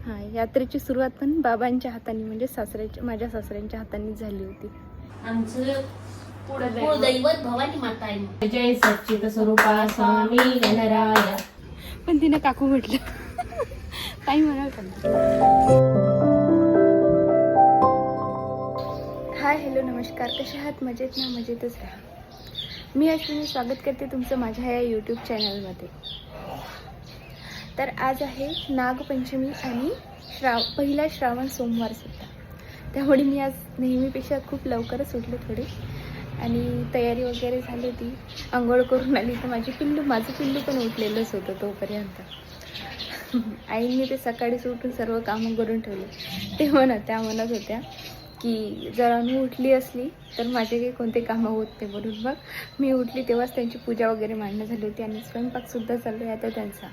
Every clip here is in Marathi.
हां, यात्रेची सुरुवात पण बाबांच्या हाताने म्हणजे माझ्या सासऱ्यांच्या हाताने झाली होती. आमचं कुळदैवत भवानी माता आहे. जय सच्चित स्वरूपा स्वामी गणराया. पण तिनं काकू म्हटलं. काही म्हणाल का? हाय, हॅलो, नमस्कार. कसे आहात? मजेत ना? मजेतच राहा. मी अश्विनी स्वागत करते तुमचं माझ्या या यूट्यूब चॅनलमध्ये. तर आज आहे नागपंचमी आणि पहिला श्रावण सोमवार सुद्धा. त्यामुळे मी आज नेहमीपेक्षा खूप लवकरच उठले थोडे आणि तयारी वगैरे झाली होती. आंघोळ करून आली तर माझं पिल्लू पण उठलेलंच होतं तोपर्यंत. आईने ते सकाळीच उठून सर्व कामं करून ठेवले. त्या म्हणत होत्या की जर अनु उठली असली तर माझे काही कोणते कामं होत नाही. म्हणून मग मी उठली तेव्हाच त्यांची पूजा वगैरे मांडणं झाली होती आणि स्वयंपाकसुद्धा चालू आहे आता त्यांचा.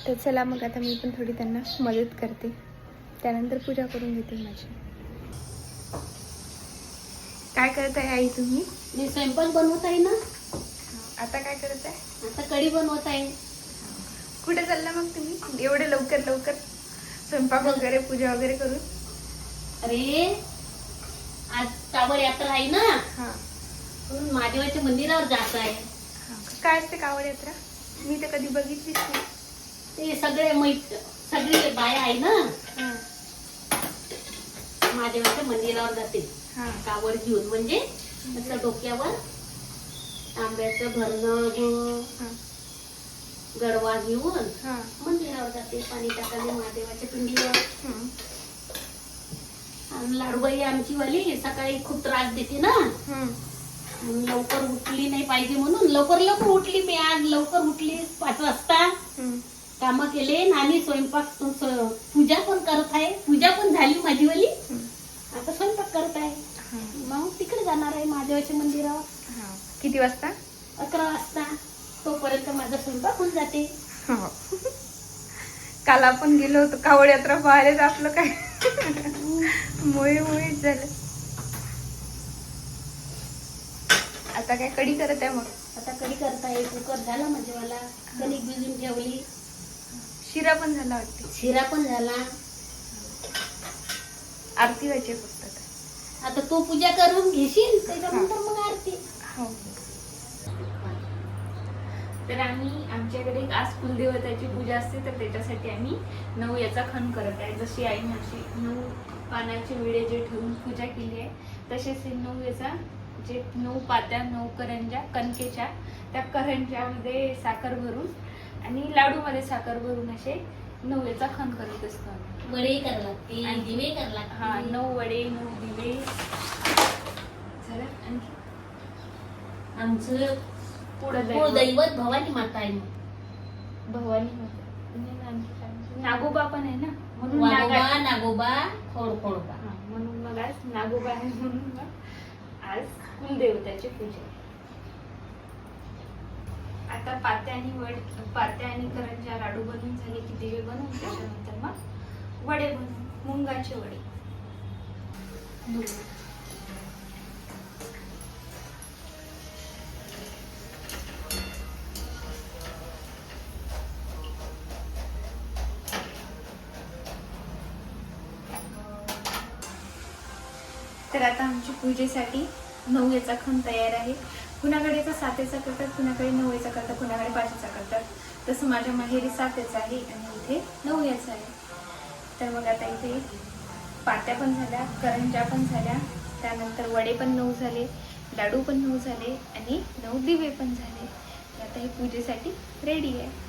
तर चला मग आता मी पण थोडी त्यांना मदत करते, त्यानंतर पूजा करून घेते माझी. काय करत आहे आई तुम्ही? मी स्वयंपाक बनवत आहे ना. आता काय करत आहे? आता कढी बनवत आहे. कुठे चालला मग तुम्ही एवढे लवकर स्वयंपाक वगैरे पूजा वगैरे करून? अरे आज कावड यात्रा आहे ना. हां, म्हणून महादेवाच्या मंदिरावर जात आहे. काय असते कावड यात्रा? मी तर कधी बघितलीच नाही. ते सगळे सगळे बाया आहे ना, हां महादेवाच्या मंदिरावर जाते कावड घेऊन. म्हणजे असं डोक्यावर तांब्याचं भरणं गडवा घेऊन मंदिरावर जाते पाणी टाकायला महादेवाच्या पिंडीवर. आणि लाडूबाई आमची वाली सकाळी खूप त्रास देते ना, लवकर उठली नाही पाहिजे म्हणून लवकर उठली. मी आज लवकर उठली 5 वाजता, काम केले आणि स्वयंपाक पूजा पण करत आहे. पूजा पण झाली माझी वाली, आता स्वयंपाक करत आहे. मग तिकडे जाणार आहे महादेवाच्या मंदिरावर. किती वाजता? 11 वाजता. तोपर्यंत माझा स्वयंपाक होऊन जाते. काल आपण गेलो होतो कावड यात्रा पाहायला, आपलं काय मोळीच झालं. आता काय कढी करत आहे? मग आता कढी करत आहे. कुकर झाला माझ्यावाला, कणिक भिजून ठेवली. शिरा पण झाला वाटते? शिरा पण झाला. आरती व्हायची फक्त. आता तो पूजा करून घेशील त्याच्यानंतर मग आरती. हो. तर आमच्याकडे आज कुलदेवताची पूजा असते, तर त्याच्यासाठी आम्ही 9 याचा खण करत आहे. जशी आईने अशी 9 पानाचे विडे जे ठेवून पूजा केली आहे, तसेच 9 याचा जे 9 पात्या 9 करंजा कणकेच्या, त्या करंजामध्ये साखर भरून आणि लाडूमध्ये साखर भरून असे 9 याचा खण करत असतो. वडे करायला लागते, दिवे करायला लागते. हा, 9 वडे 9 दिवे झालं. आणखी आमचं कुळदैवत भवानी माता आहे. भवानी माता, नागोबा पण आहे ना, म्हणून नागोबा खोडखोडोबा. म्हणून मग आज नागोबा आहे, म्हणून मग आज कुलदेवताची पूजा. आता पात्या आणि करंजा लाडू बनवून झाले की दिवे बनवून त्याच्यानंतर मग वडे बनवून, मुंगाचे वडे. तर आता आमची पूजेसाठी 9 याचा खण तयार आहे. कुणाकडे 7 याचा करतात, कुणाकडे 9 याचा करतात, कुणाकडे 5 याचा करतात. तसं माझ्या माहेरी 7 याचा आहे आणि इथे 9 याचा आहे. तर मग आता इथे पात्या पण झाल्या, करंजा पण झाल्या, त्यानंतर वडे पण 9 झाले, लाडू पण 9 झाले आणि 9 दिवे पण झाले. आता हे पूजेसाठी रेडी आहे.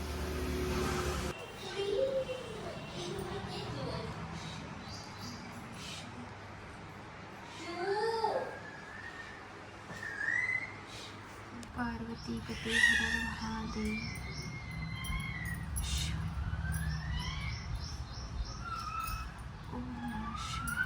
पार्वती पते हर महादेव. ओम नमः शिवाय.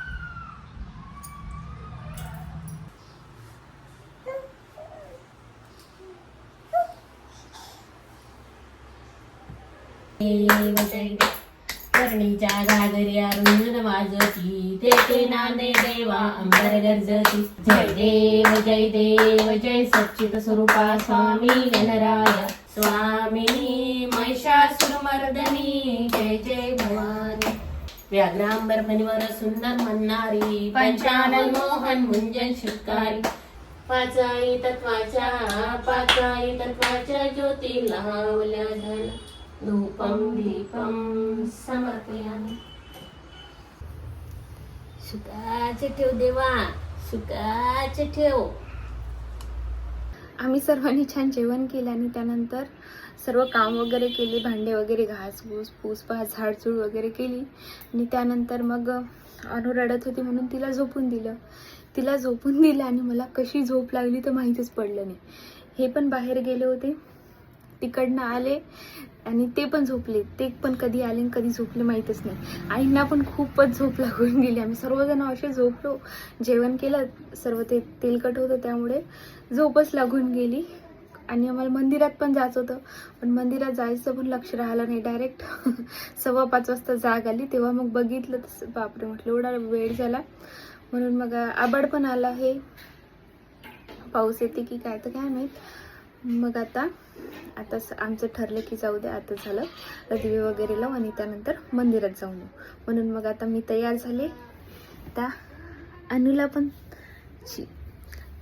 करणीच्या घागऱ्या रुंजन वाजती, ते नांदे देवा अंबर गरजती. जय देव जय देव जय सच्चित स्वरूपा स्वामी गणराया. स्वामिनी महिषासुरमर्दनी जय जय भवानी. व्याघ्रांबर फणीवर सुंदर म्हणणारी पंचानन मोहन मुंजन शिकारी. पाचाई तत्वाच्या ज्योती लावल्या धन धूपम दीपम समर्पयामि. सुखाचे ठेव देवा, सुखाचे ठेव. आम्ही सर्वांनी छान जेवण केलं आणि त्यानंतर सर्व काम वगैरे केले, भांडे वगैरे घासपूस पूसपास झाडझूड वगैरे केली आणि त्यानंतर मग अनु रडत होती म्हणून तिला झोपून दिलं आणि मला कशी झोप लागली तर माहीतच पडलं नाही. हे पण बाहेर गेले होते, तिकडनं आले आणि ते पण झोपले. ते पण कधी आले आणि कधी झोपले माहीतच नाही. आईंना पण खूपच झोप लागून गेली. आम्ही सर्वजण असे झोपलो, जेवण केलं, सर्व ते तेलकट होतं त्यामुळे झोपच लागून गेली. आणि आम्हाला मंदिरात पण जायचं होतं, पण मंदिरात जायचं पण लक्ष राहिलं नाही. डायरेक्ट 5:15 वाजता जाग आली, तेव्हा मग बघितलं तर बापरे म्हटलं एवढा वेळ झाला. म्हणून मग आभाळ पण आला आहे, पाऊस येते की काय तर काय माहीत. मग आता आमचं ठरलं की जाऊ द्या, आता झालं दिवे वगैरे लावू आणि त्यानंतर मंदिरात जाऊन येऊ. म्हणून मग आता मी तयार झाले. आता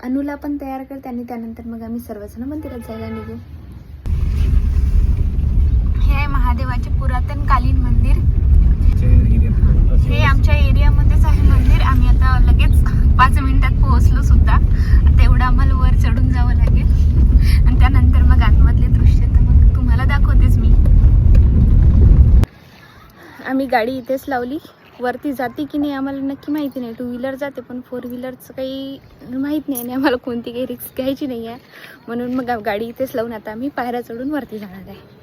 अनुला पण तयार करते आणि त्यानंतर मग आम्ही सर्वजण मंदिरात जायला निघू. हे आहे महादेवाचे पुरातन कालीन मंदिर. हे आमच्या एरियामध्येच आहे मंदिर. आम्ही आता लगेच 5 मिनिटात पोहोचलो सुद्धा. आता एवढं आम्हाला वर चढून जावं लागेल आणि त्यानंतर मग आतमधले दृश्य तर मग तुम्हाला दाखवतेच मी. आम्ही गाडी इथेच लावली. वरती जाते की नाही आम्हाला नक्की माहिती नाही. 2 व्हीलर जाते पण 4 व्हीलरचं काही माहीत नाही आणि आम्हाला कोणती काही रिस्क घ्यायची नाही आहे. म्हणून मग गाडी इथेच लावून आता आम्ही पायऱ्या चढून वरती जाणार आहे.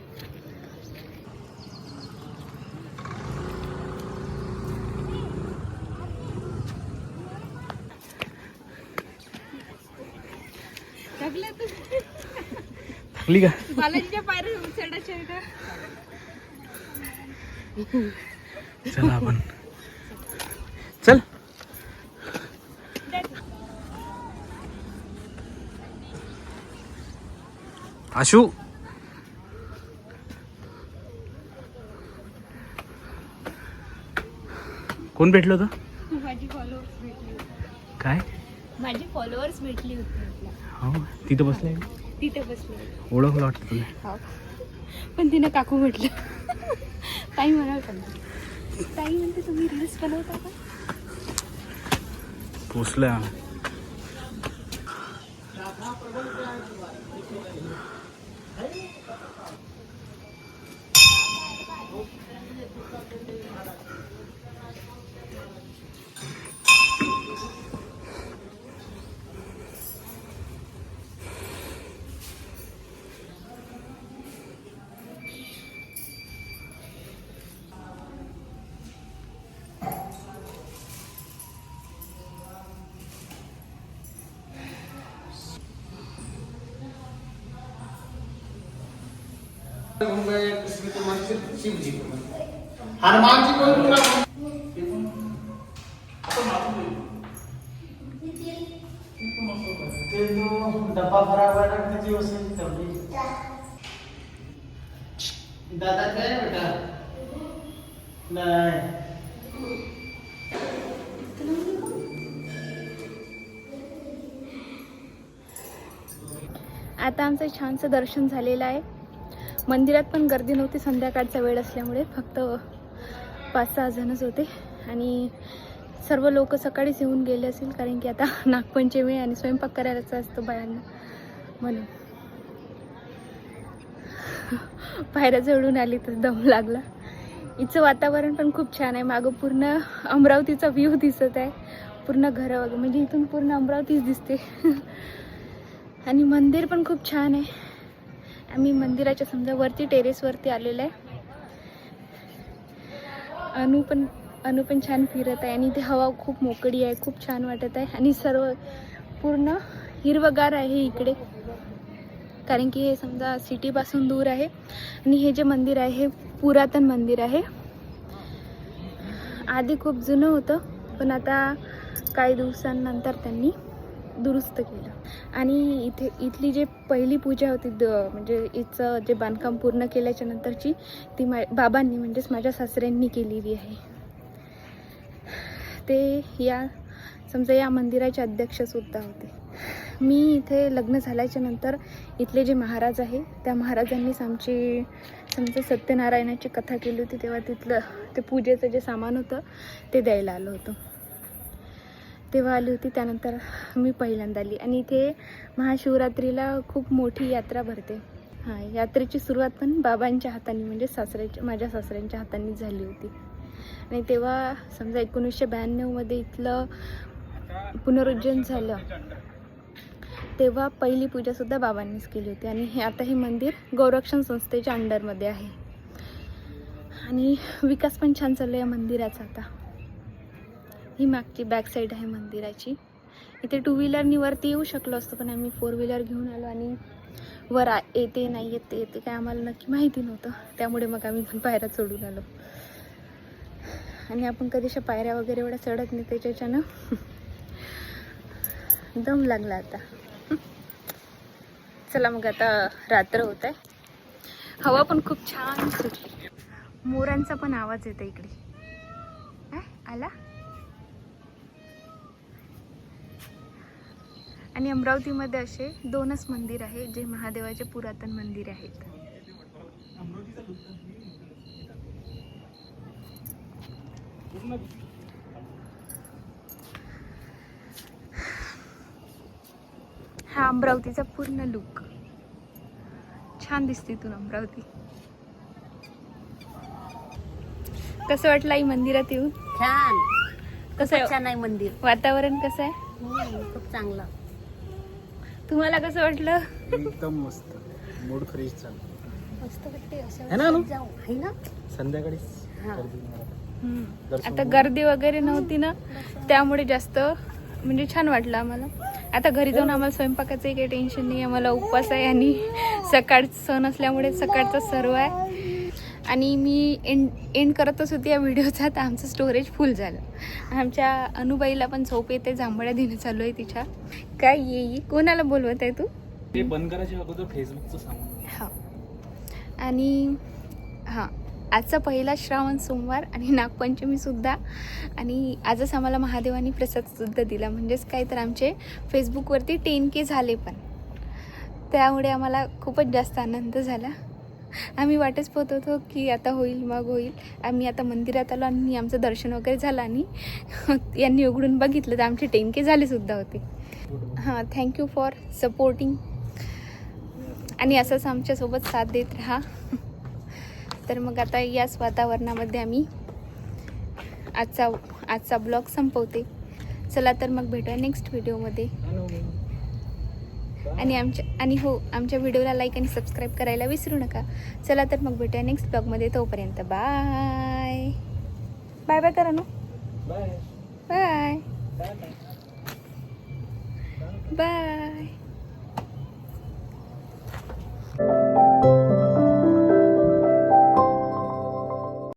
थकली का? बालाजीच्या पायऱ्या चढायच्या. चला आपण चल. आशू कोण भेटलं होतं? माझी फॉलोअर्स भेटली होती. काय? माझी फॉलोअर्स भेटली होती. हो तिथं बसले, तिथे बसले. ओळखलं वाटतं तुला. हो पण तिनं काकू म्हटलं. ताई म्हणाल पण ताई म्हणते तुम्ही रील्स बनवता का? पोचलं. हनुमान जी को पूरा डब्बा भरा हुआ रखते जी उसे तभी दादा क्या है बेटा नहीं आता आमचं छानसं दर्शन झालेलं आहे. मंदिरात पण गर्दी नव्हती, संध्याकाळचा वेळ असल्यामुळे फक्त 5-6 जणच होते आणि सर्व लोक सकाळीच येऊन गेले असेल, कारण की आता नागपंचमी आणि स्वयंपाक करायचा असतो बायांना. म्हणून पायऱ्या चढून आली तर दम लागला. इथचं वातावरण पण खूप छान आहे. मागं पूर्ण अमरावतीचा व्ह्यू दिसत आहे, पूर्ण घरं वगैरे, म्हणजे इथून पूर्ण अमरावतीच दिसते. आणि मंदिर पण खूप छान आहे. आम्ही मंदिराच्या समजा वरती टेरेसवरती आलेलं आहे. अनु पण छान फिरत आहे आणि इथे हवा खूप मोकळी आहे, खूप छान वाटत आहे आणि सर्व पूर्ण हिरवगार आहे इकडे, कारण की हे समजा सिटीपासून दूर आहे. आणि हे जे मंदिर आहे हे पुरातन मंदिर आहे. आधी खूप जुनं होतं पण आता काही दिवसांनंतर त्यांनी दुरुस्त केलं. आणि इथली जे पहिली पूजा होती म्हणजे हिचं जे बांधकाम पूर्ण केल्याच्या नंतरची ती बाबांनी म्हणजेच माझ्या सासऱ्यांनी केलेली आहे. ते समजा या मंदिराचे अध्यक्षसुद्धा होते. मी इथे लग्न झाल्याच्या नंतर इथले जे महाराज आहे त्या महाराजांनीच आमची समजा सत्यनारायणाची कथा केली होती, तेव्हा तिथलं ते पूजेचं जे सामान होतं ते द्यायला आलं होतं. तेव्हा आली होती. त्यानंतर मी पहिल्यांदा आली. आणि इथे महाशिवरात्रीला खूप मोठी यात्रा भरते. यात्रेची सुरुवात पण बाबांच्या हाताने म्हणजे माझ्या सासऱ्यांच्या हाताने झाली होती. आणि तेव्हा समजा 1992मध्ये इथलं पुनरुज्जीवन झालं, तेव्हा पहिली पूजासुद्धा बाबांनीच केली होती. आणि आता हे मंदिर गौरक्षण संस्थेच्या अंडरमध्ये आहे. आणि विकास पण छान चालू आहे या मंदिराचा. आता ही मागची बॅक साईड आहे मंदिराची. इथे 2 व्हीलरनी वरती येऊ शकलो असतो, पण आम्ही 4 व्हीलर घेऊन आलो. आणि वर येते नाही येते काय आम्हाला नक्की माहिती नव्हतं, त्यामुळे मग आम्ही पायऱ्या चढून आलो. आणि आपण कधीशा पायऱ्या वगैरे एवढ्या चढत नाही, त्याच्यानं दम लागला आता. चला मग, आता रात्र होत आहे. हवा पण खूप छान सुटली. मोरांचा पण आवाज येतो इकडे. आला. आणि अमरावतीमध्ये असे 2च मंदिर आहे जे महादेवाचे पुरातन मंदिर आहेत. हा अमरावतीचा पूर्ण लुक. छान दिसते इथून अमरावती. कसं वाटलं आई मंदिरात येऊन? छान. कसं आहे छान आहे मंदिर. वातावरण कसं आहे? खूप चांगलं. तुम्हाला कसं वाटलं? एकदम मस्त. मूड फ्रेश झाला. मस्त वाटते है ना? जाऊ आहे ना. संध्याकाळी आता गर्दी वगैरे नव्हती ना, त्यामुळे जास्त म्हणजे छान वाटलं आम्हाला. आता घरी जाऊन आम्हाला स्वयंपाकाचं काही टेन्शन नाही. आम्हाला उपवास आहे आणि सकाळचं सण असल्यामुळे सकाळचं सर्व आहे. आणि मी एंड करतच होती या व्हिडिओचा, तर आमचं स्टोरेज फुल झालं. आमच्या अनुबाईला पण झोप येते, जांभळ्या देणं चालू आहे तिच्या. काय येई कोणाला बोलवत आहे तू? ते बंद करायच्या अगोदर फेसबुकचं सांग. हां. आणि हां, आजचा पहिला श्रावण सोमवार आणि नागपंचमीसुद्धा. आणि आजच आम्हाला महादेवानी प्रसादसुद्धा दिला. म्हणजेच काय तर आमचे फेसबुकवरती 10K झाले पण, त्यामुळे आम्हाला खूपच जास्त आनंद झाला. आम्ही वाटच पाहत होतो की आता होईल मग होईल. आम्ही आता मंदिरात आलो आणि आमचं दर्शन वगैरे झालं आणि यांनी उघडून बघितलं तर आमचे 10K झालेसुद्धा होते. हां, थँक्यू फॉर सपोर्टिंग. आणि असंच आमच्यासोबत साथ देत राहा. तर मग आता याच वातावरणामध्ये आम्ही आजचा ब्लॉग संपवते. चला तर मग भेटूया नेक्स्ट व्हिडिओमध्ये. आणि आमच्या व्हिडिओला लाईक आणि सबस्क्राईब करायला विसरू नका. चला तर मग भेटूया नेक्स्ट ब्लॉगमध्ये. तोपर्यंत बाय बाय बाय करा ना. Bye bye bye.